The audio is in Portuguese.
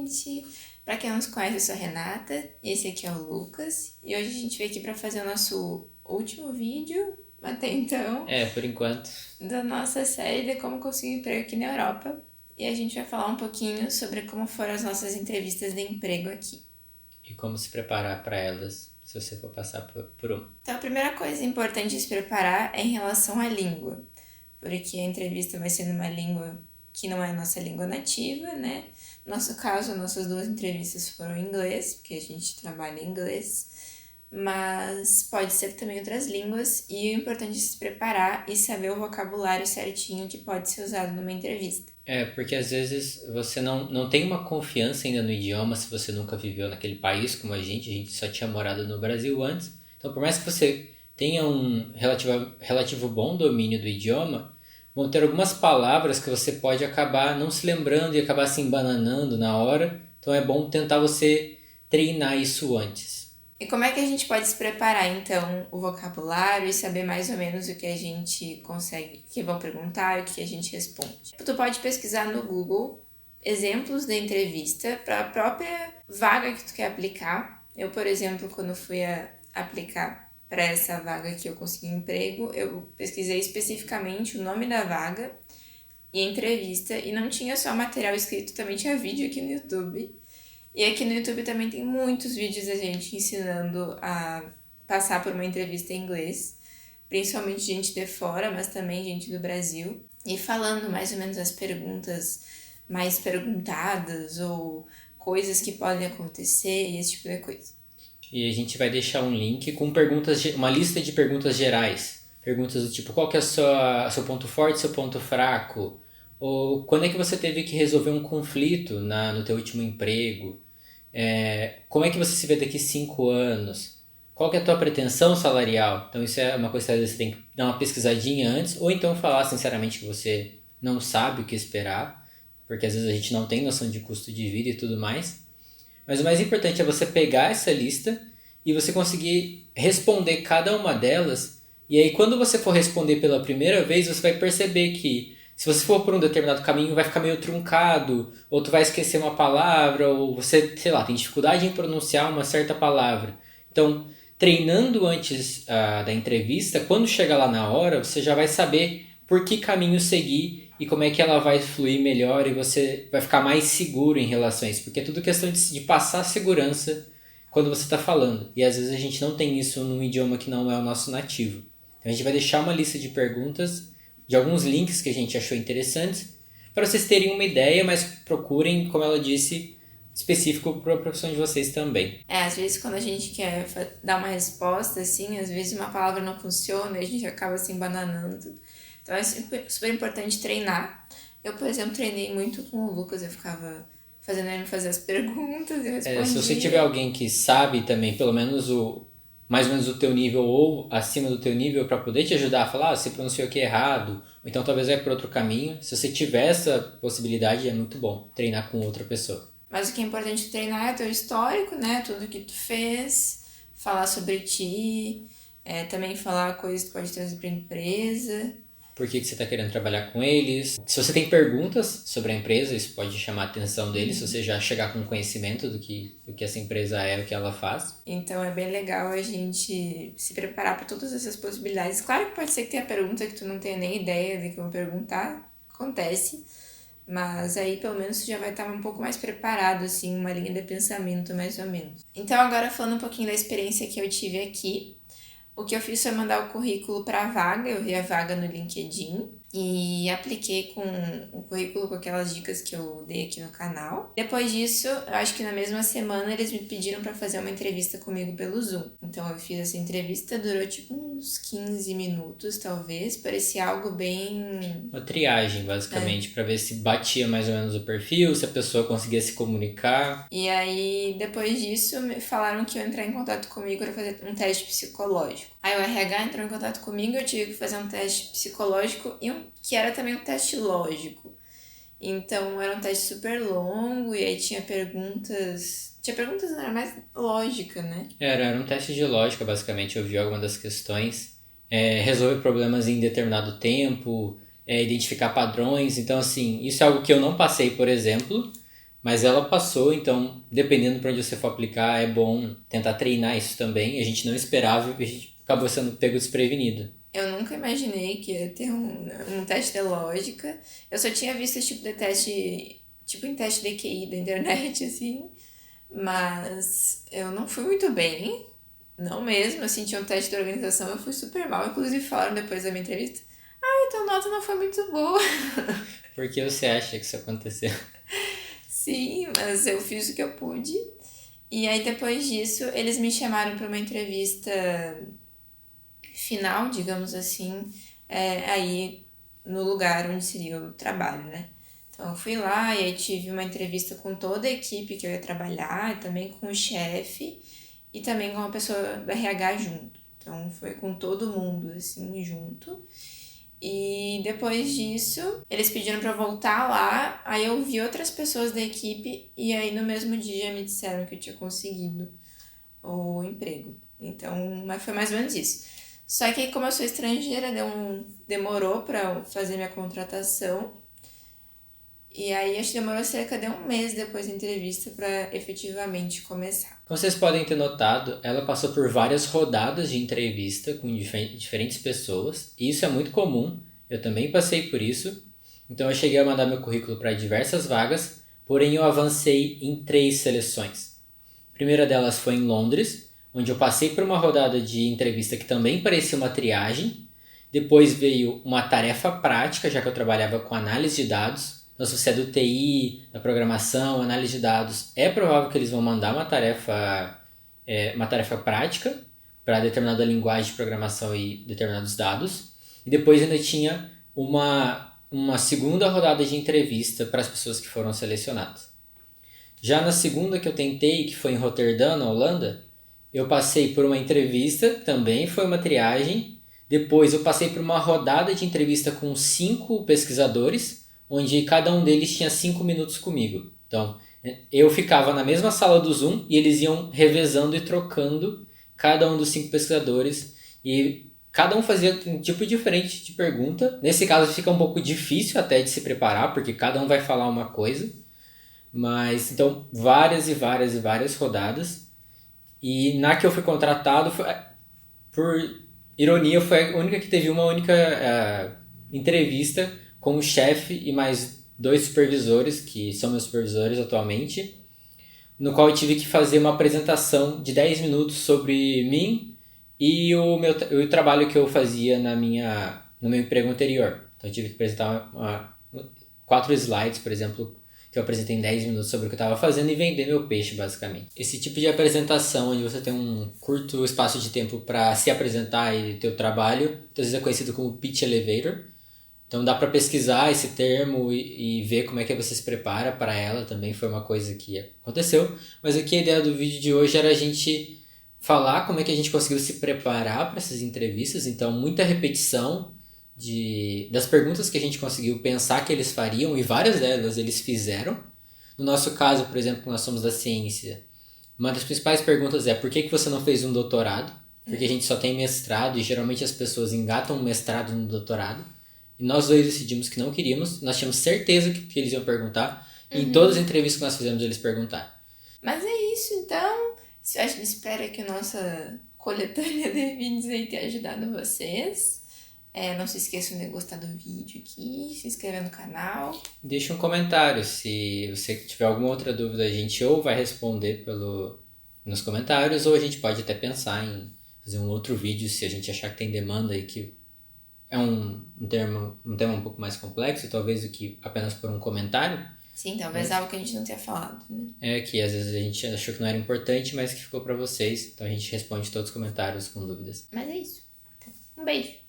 gente! Para quem não nos conhece, eu sou a Renata, e esse aqui é o Lucas. E hoje a gente veio aqui para fazer o nosso último vídeo, até então, Por enquanto. da nossa série de como conseguir emprego aqui na Europa. E a gente vai falar um pouquinho sobre como foram as nossas entrevistas de emprego aqui. E como se preparar para elas, se você for passar por um. Então, a primeira coisa importante de se preparar é em relação à língua, porque a entrevista vai ser numa língua que não é a nossa língua nativa, né? No nosso caso, nossas duas entrevistas foram em inglês, porque a gente trabalha em inglês, mas pode ser também outras línguas, e o importante é se preparar e saber o vocabulário certinho que pode ser usado numa entrevista. Porque às vezes você não tem uma confiança ainda no idioma se você nunca viveu naquele país como a gente só tinha morado no Brasil antes. Então, por mais que você tenha um relativo bom domínio do idioma, vão ter algumas palavras que você pode acabar não se lembrando e acabar se embananando na hora. Então, é bom tentar você treinar isso antes. E como é que a gente pode se preparar, então, o vocabulário e saber mais ou menos o que a gente consegue, o que vão perguntar e o que a gente responde? Tu pode pesquisar no Google exemplos de entrevista para a própria vaga que tu quer aplicar. Eu, por exemplo, quando fui aplicar para essa vaga que eu consegui emprego, eu pesquisei especificamente o nome da vaga e a entrevista, e não tinha só material escrito, também tinha vídeo aqui no YouTube. E aqui no YouTube também tem muitos vídeos da gente ensinando a passar por uma entrevista em inglês, principalmente gente de fora, mas também gente do Brasil, e falando mais ou menos as perguntas mais perguntadas ou coisas que podem acontecer e esse tipo de coisa. E a gente vai deixar um link com uma lista de perguntas gerais. Perguntas do tipo, qual que é seu ponto forte, seu ponto fraco? Ou quando é que você teve que resolver um conflito no teu último emprego? Como é que você se vê daqui 5 anos? Qual que é a tua pretensão salarial? Então isso é uma coisa que às vezes você tem que dar uma pesquisadinha antes, ou então falar sinceramente que você não sabe o que esperar, porque às vezes a gente não tem noção de custo de vida e tudo mais. Mas o mais importante é você pegar essa lista e você conseguir responder cada uma delas. E aí, quando você for responder pela primeira vez, você vai perceber que se você for por um determinado caminho, vai ficar meio truncado, ou tu vai esquecer uma palavra, ou você, sei lá, tem dificuldade em pronunciar uma certa palavra. Então, treinando antes da entrevista, quando chegar lá na hora, você já vai saber por que caminho seguir e como é que ela vai fluir melhor e você vai ficar mais seguro em relação a isso. Porque é tudo questão de passar segurança quando você está falando. E às vezes a gente não tem isso num idioma que não é o nosso nativo. Então a gente vai deixar uma lista de perguntas, de alguns links que a gente achou interessantes, para vocês terem uma ideia, mas procurem, como ela disse, específico para a profissão de vocês também. Às vezes quando a gente quer dar uma resposta, assim, às vezes uma palavra não funciona e a gente acaba se embananando. Então é super importante treinar. Eu, por exemplo, treinei muito com o Lucas, eu ficava fazendo ele me fazer as perguntas e eu respondia. Se você tiver alguém que sabe também, pelo menos mais ou menos o teu nível ou acima do teu nível para poder te ajudar a falar, você pronunciou aqui errado, ou então talvez vai por outro caminho. Se você tiver essa possibilidade, é muito bom treinar com outra pessoa. Mas o que é importante treinar é o teu histórico, né? Tudo que tu fez, falar sobre ti, também falar coisas que tu pode trazer para a empresa. Por que você está querendo trabalhar com eles? Se você tem perguntas sobre a empresa, isso pode chamar a atenção deles, se você já chegar com conhecimento do que essa empresa é, o que ela faz. Então é bem legal a gente se preparar para todas essas possibilidades. Claro que pode ser que tenha pergunta que tu não tenha nem ideia de que vão perguntar, acontece, mas aí pelo menos tu já vai estar um pouco mais preparado, assim, uma linha de pensamento mais ou menos. Então agora falando um pouquinho da experiência que eu tive aqui, o que eu fiz foi mandar o currículo para a vaga, eu vi a vaga no LinkedIn e apliquei com o currículo com aquelas dicas que eu dei aqui no canal. Depois disso, eu acho que na mesma semana eles me pediram para fazer uma entrevista comigo pelo Zoom. Então eu fiz essa entrevista, durou tipo uns 15 minutos talvez, parecia algo bem... Uma triagem, basicamente, para ver se batia mais ou menos o perfil, se a pessoa conseguia se comunicar. E aí, depois disso, me falaram que iam entrar em contato comigo para fazer um teste psicológico. Aí o RH entrou em contato comigo, eu tive que fazer um teste psicológico que era também um teste lógico. Então era um teste super longo e aí tinha perguntas... Tinha perguntas, não era mais lógica, né? Era um teste de lógica, basicamente. Eu vi algumas das questões. Resolver problemas em determinado tempo, identificar padrões. Então, assim, isso é algo que eu não passei, por exemplo, Mas ela passou, então, dependendo para onde você for aplicar, é bom tentar treinar isso também. A gente não esperava e a gente acabou sendo pego desprevenido. Eu nunca imaginei que ia ter um teste de lógica. Eu só tinha visto esse tipo de teste, tipo em teste de QI da internet, assim. Mas eu não fui muito bem. Não mesmo, assim, tinha um teste de organização, eu fui super mal. Inclusive falaram depois da minha entrevista, então a nota não foi muito boa. Por que você acha que isso aconteceu? Sim, mas eu fiz o que eu pude. E aí depois disso, eles me chamaram para uma entrevista final, digamos assim, aí no lugar onde seria o trabalho, né? Então eu fui lá e aí tive uma entrevista com toda a equipe que eu ia trabalhar, e também com o chefe e também com uma pessoa do RH junto. Então foi com todo mundo assim junto. E depois disso, eles pediram pra eu voltar lá, aí eu vi outras pessoas da equipe e aí no mesmo dia me disseram que eu tinha conseguido o emprego. Então, mas foi mais ou menos isso. Só que como eu sou estrangeira, demorou pra eu fazer minha contratação. E aí acho que demorou cerca de um mês depois da entrevista pra efetivamente começar. Como vocês podem ter notado, ela passou por várias rodadas de entrevista com diferentes pessoas, e isso é muito comum, eu também passei por isso. Então eu cheguei a mandar meu currículo para diversas vagas, porém eu avancei em 3 seleções. A primeira delas foi em Londres, onde eu passei por uma rodada de entrevista que também parecia uma triagem. Depois veio uma tarefa prática, já que eu trabalhava com análise de dados. Então, se você é do TI, da programação, análise de dados, é provável que eles vão mandar uma tarefa prática para determinada linguagem de programação e determinados dados. E depois ainda tinha uma segunda rodada de entrevista para as pessoas que foram selecionadas. Já na segunda que eu tentei, que foi em Roterdã, na Holanda, eu passei por uma entrevista, também foi uma triagem. Depois eu passei por uma rodada de entrevista com 5 pesquisadores, onde cada um deles tinha 5 minutos comigo. Então, eu ficava na mesma sala do Zoom e eles iam revezando e trocando cada um dos 5 pesquisadores e cada um fazia um tipo diferente de pergunta. Nesse caso fica um pouco difícil até de se preparar, porque cada um vai falar uma coisa. Mas, então, várias e várias e várias rodadas. E na que eu fui contratado, por ironia, foi a única que teve uma única entrevista com o chefe e mais 2 supervisores, que são meus supervisores atualmente, no qual eu tive que fazer uma apresentação de 10 minutos sobre mim e o trabalho que eu fazia no meu emprego anterior. Então eu tive que apresentar 4 slides, por exemplo, que eu apresentei em 10 minutos sobre o que eu estava fazendo e vender meu peixe, basicamente. Esse tipo de apresentação, onde você tem um curto espaço de tempo para se apresentar e ter o trabalho, às vezes é conhecido como pitch elevator. Então dá para pesquisar esse termo e ver como é que você se prepara para ela, também foi uma coisa que aconteceu. Mas aqui a ideia do vídeo de hoje era a gente falar como é que a gente conseguiu se preparar para essas entrevistas, então muita repetição das perguntas que a gente conseguiu pensar que eles fariam, e várias delas eles fizeram. No nosso caso, por exemplo, que nós somos da ciência, uma das principais perguntas é: por que você não fez um doutorado? Porque a gente só tem mestrado e geralmente as pessoas engatam um mestrado no doutorado. E nós dois decidimos que não queríamos, nós tínhamos certeza que eles iam perguntar, e em todas as entrevistas que nós fizemos eles perguntaram. Mas é isso, então. A gente espera que a nossa coletânea de vídeos aí tenha ajudado vocês. Não se esqueçam de gostar do vídeo aqui, se inscrever no canal. Deixa um comentário, se você tiver alguma outra dúvida, a gente ou vai responder nos comentários, ou a gente pode até pensar em fazer um outro vídeo se a gente achar que tem demanda e que é um tema um pouco mais complexo, talvez, do que apenas por um comentário. Sim, talvez algo que a gente não tenha falado, né? Que às vezes a gente achou que não era importante, mas que ficou para vocês. Então a gente responde todos os comentários com dúvidas. Mas é isso. Então, um beijo.